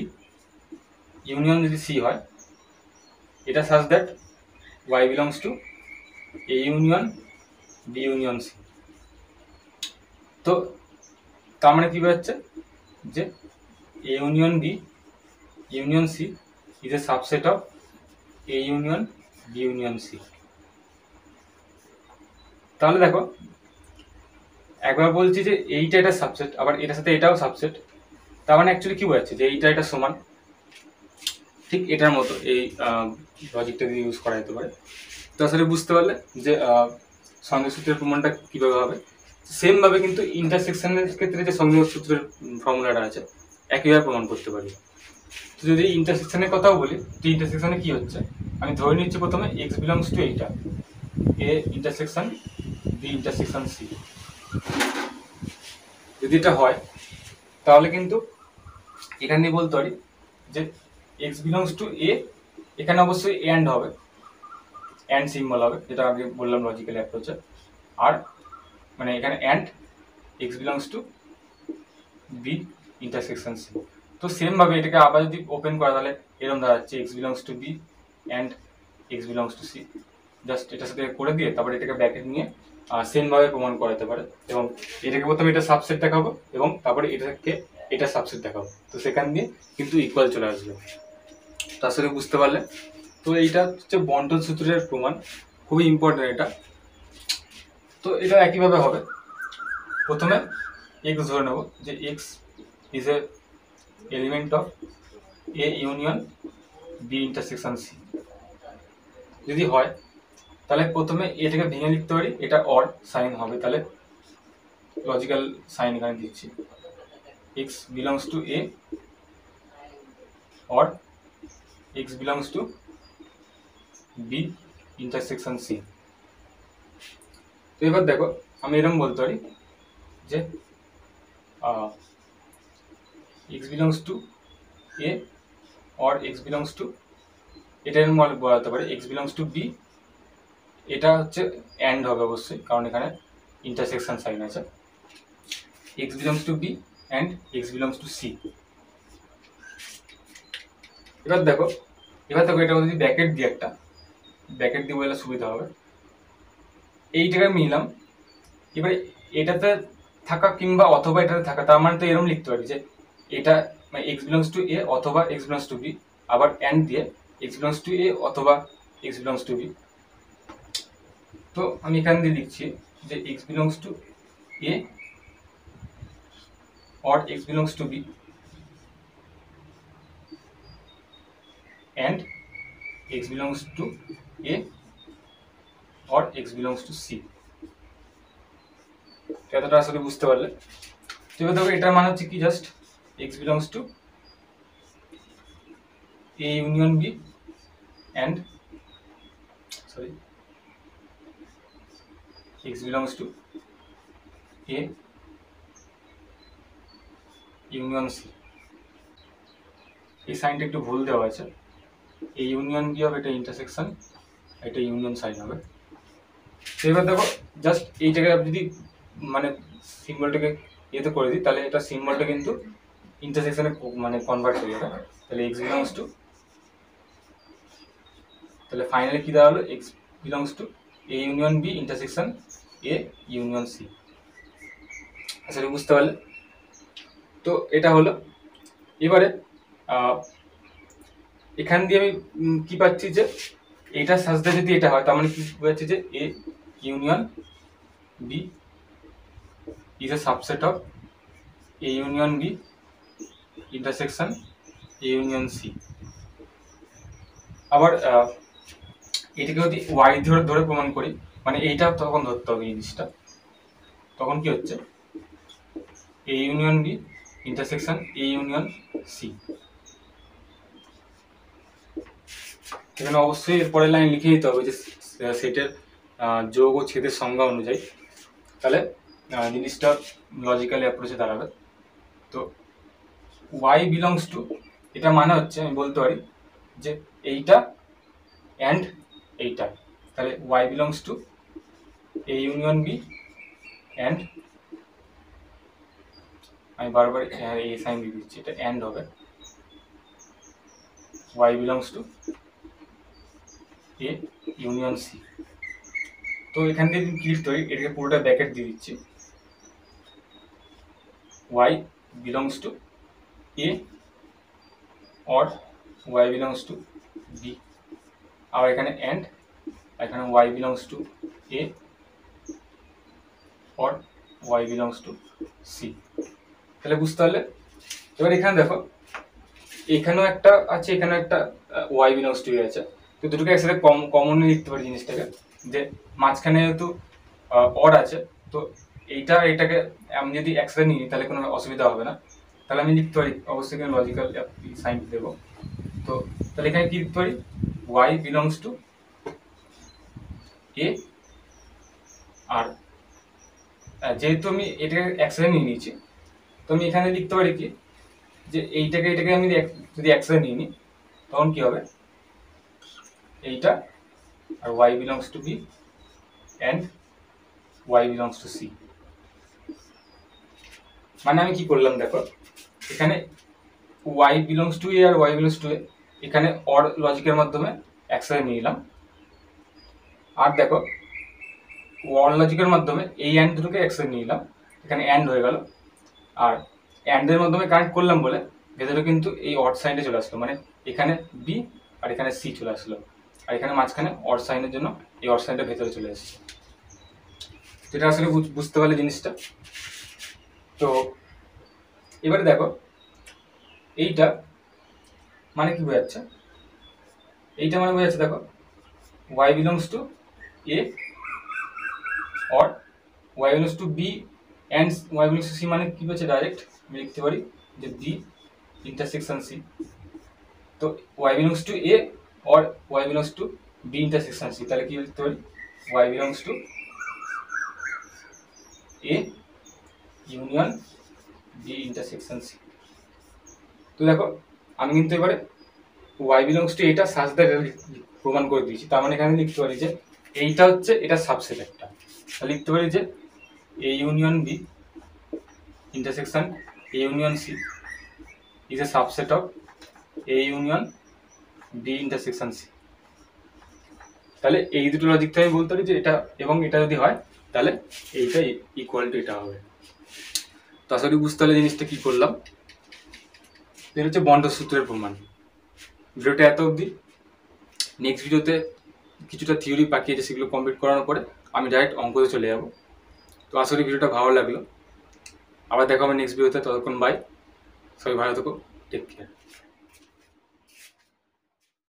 union যদি সি হয়, এটা such that Y belongs to A union B union C. তো তার মানে কি বোঝাচ্ছে, যে A union B union C is a subset of A union B union C. তাহলে দেখো, একবার বলছি যে এইটা এটা সাবসেট, আবার এটার সাথে এটাও সাবসেট, তার মানে অ্যাকচুয়ালি কি বোঝাচ্ছে, যে এইটা এটা সমান। ঠিক এটার মতো এই লজিকটা দিয়ে ইউজ করা যেতে পারে। তো আসলে বুঝতে পারলে যে সংযোগ সূত্রের প্রমাণটা কীভাবে হবে। সেমভাবে কিন্তু ইন্টারসেকশনের ক্ষেত্রে যে সংযোগ সূত্রের ফর্মুলাটা আছে একইভাবে প্রমাণ করতে পারি। তো যদি ইন্টারসেকশনের কথাও বলি, যে ইন্টারসেকশনে কি হচ্ছে, আমি ধরে নিচ্ছি প্রথমে এক্স বিলংস টু এইটা A intersection B intersection C. যদি এটা হয় তাহলে কিন্তু এখানে বলতে পারি যে এক্স বিলংস টু এ, এখানে অবশ্যই অ্যান্ড হবে, অ্যান্ড সিম্বল হবে, যেটা আগে বললাম লজিক্যাল অ্যাপ্রোচে। আর মানে এখানে and X belongs to B intersection C. তো সেমভাবে এটাকে আবার যদি ওপেন করা, তাহলে এরকম দাঁড়াচ্ছে X belongs to B and X belongs to C. Just এটার সাথে করে দিয়ে তারপরে এটাকে ব্র্যাকেট নিয়ে সেমভাবে প্রমাণ করাতে পারে, এবং এটাকে প্রথমে এটা সাবসেট দেখাবো এবং তারপরে এটাকে এটা সাবসেট দেখাবো। তো সেখান দিয়ে কিন্তু ইকুয়াল চলে আসবে। তো আসলে বুঝতে পারলে, তো এইটা হচ্ছে বন্টন সূত্রের প্রমাণ, খুবই ইম্পর্টেন্ট এটা। তো এটা একইভাবে হবে, প্রথমে এক্স ধরে নেব যে X is a element of A union B intersection C. যদি হয় তাহলে প্রথমে এটাকে ভেঙে লিখতে পারি, এটা অড সাইন হবে, তাহলে লজিক্যাল সাইন এখানে দিচ্ছি, X belongs to A or X belongs to B intersection C. তো এবার দেখো, আমি এরকম বলতে পারি যে X belongs to A or X belongs to, এটা এরকম বলাতে পারি এক্স বিলংস টু বি, এটা হচ্ছে অ্যান্ড হবে অবশ্যই, কারণ এখানে ইন্টারসেকশন সাইন আছে, X belongs to B and X belongs to C. এবার দেখো এটা যদি ব্র্যাকেট দিই, একটা ব্র্যাকেট দিয়ে বলে সুবিধা হবে, এইটাকে আমি নিলাম। এবারে এটাতে থাকা কিংবা অথবা এটাতে থাকা, তার মানে তো এরকম লিখতে পারি যে এটা মানে এক্স বিলংস টু এ অথবা এক্স বিলংস টু বি, আবার অ্যান্ড দিয়ে এক্স বিলংস টু এ অথবা এক্স বিলংস টু বি। তো আমি এখান দিয়ে লিখছি যে X belongs to A or X belongs to B and x belongs to a or x belongs to c। এতটা আসলে বুঝতে পারলে। তো এবার দেখো, এটার মানে হচ্ছে কি, just x belongs to a union b and x belongs to a union c। এই সাইনটা একটু ভুল দেওয়া আছে, এই ইউনিয়ন বি হবে, এটা ইন্টারসেকশন, এটা ইউনিয়ন সাইন হবে। তো এবার দেখো, জাস্ট এইটাকে যদি মানে সিম্বলটাকে এতে করে দিই, তাহলে এটা সিম্বলটা কিন্তু ইন্টারসেকশনে মানে কনভার্ট হয়ে যাবে। তাহলে এক্স বিলংস টু, তাহলে ফাইনালি কী দেওয়া হলো, X belongs to A union B intersection A union C. আসলে বুঝতে পারলে? তো এটা হলো। এবারে এখান দিয়ে আমি কি পাচ্ছি, যে এটার সাথে যদি এটা হয় তার মানে কি পাচ্ছি, যে A union B is a subset of A union B intersection A union C. আবার এটাকে যদি ওয়াই ধরে ধরে প্রমাণ করি, মানে এইটা তখন ধরতে হবে এই জিনিসটা, তখন কি হচ্ছে, A union B intersection A union C. এখানে অবশ্যই এর পরের লাইন লিখে দিতে হবে যে সেটের যোগ ও ছেদের সংজ্ঞা অনুযায়ী, তাহলে জিনিসটা লজিক্যালি অ্যাপ্রোচে দাঁড়াবে। তো ওয়াই বিলংস টু, এটা মানে হচ্ছে আমি বলতে পারি যে এইটা অ্যান্ড এইটা, তাহলে Y belongs to A union B and, আমি বারবার এই সাইন দিয়ে দিচ্ছি, এটা অ্যান্ড হবে, Y belongs to A union C. তো এখান থেকে কি লিখতে পারি, এটাকে পুরোটা ব্র্যাকেট দিয়ে দিচ্ছি, Y belongs to A or Y belongs to B, আবার এখানে অ্যান্ড, এখানে Y belongs to A or Y belongs to C. তাহলে বুঝতে পারলে? এবার এখানে দেখো, এখানেও একটা আছে, এখানেও একটা ওয়াই বিলংস টু আছে, তো দুটোকে একসাথে কমনলি লিখতে পারি জিনিসটাকে, যে মাঝখানে যেহেতু অর আছে, তো এইটা এটাকে আমি যদি একসাথে নিই তাহলে কোনো অসুবিধা হবে না। তাহলে আমি লিখতে পারি, অবশ্যই এখানে লজিক্যাল সাইন দেবো। তো তাহলে এখানে কি লিখতে পারি, ওয়াই বিলংস টু এ, আর যেহেতু আমি এটাকে একসাথে নিয়ে নিয়েছি, তো আমি এখানে লিখতে পারি কি, যে এইটাকে এটাকে আমি যদি একসাথে নিয়ে নিই তখন কি হবে, এইটা আর Y belongs to B and Y belongs to C. মানে আমি কি করলাম দেখো, এখানে ওয়াই বিলংস টু এ আর ওয়াই বিলংস টু এ এখানে অর লজিকের মাধ্যমে একসাথে নিয়ে নিলাম, আর দেখো অর লজিকের মাধ্যমে এই অ্যান্ড দুটোকে একসাথে নিয়ে নিলাম, এখানে অ্যান্ড হয়ে গেল, আর অ্যান্ডের মাধ্যমে কানেক্ট করলাম বলে ভেতরে কিন্তু এই অড সাইনটা চলে আসলো, মানে এখানে বি আর এখানে সি চলে আসলো, আর এখানে মাঝখানে অড সাইনের জন্য এই অড সাইনটা ভেতরে চলে আসছে। যেটা আসলে বুঝতে পারলে জিনিসটা। তো এবারে দেখো এইটা মানে কি বোঝাচ্ছে, এইটা মানে বোঝাচ্ছে দেখো Y belongs to A or Y belongs to B and Y belongs to C, মানে কি হচ্ছে ডাইরেক্ট আমি লিখতে পারি যে বি ইন্টারসেকশন সি। তো Y belongs to A or Y belongs to B intersection C, তাহলে কি লিখতে পারি, Y belongs to A union B intersection C. তো দেখো আমি কিন্তু এবারে ওয়াই বিলংস টু এটা সাজ দ্য প্রমাণ করে দিয়েছি, তার মানে এখানে লিখতে পারি যে এইটা হচ্ছে এটা সাবসেট একটা, লিখতে পারি যে A union B intersection A union C is a subset of A union B intersection C. তাহলে এই দুটো লজিক থেকে আমি বলতে পারি যে এটা এবং এটা যদি হয় তাহলে এইটা ইকুয়াল টু এটা হবে। তো আসলে বুঝতে পারলে জিনিসটা কি করলাম, এটা হচ্ছে বন্ড সূত্রের প্রমাণ। ভিডিওটা এত অবধি, নেক্সট ভিডিওতে কিছুটা থিওরি বাকি আছে, সেগুলো কমপ্লিট করানোর পরে আমি ডাইরেক্ট অঙ্কতে চলে যাব। তো আসলে ভিডিওটা ভালো লাগলো, আবার দেখা হবে নেক্সট ভিডিওতে, ততক্ষণ বাই, সবাই ভালো থেকো, টেক কেয়ার।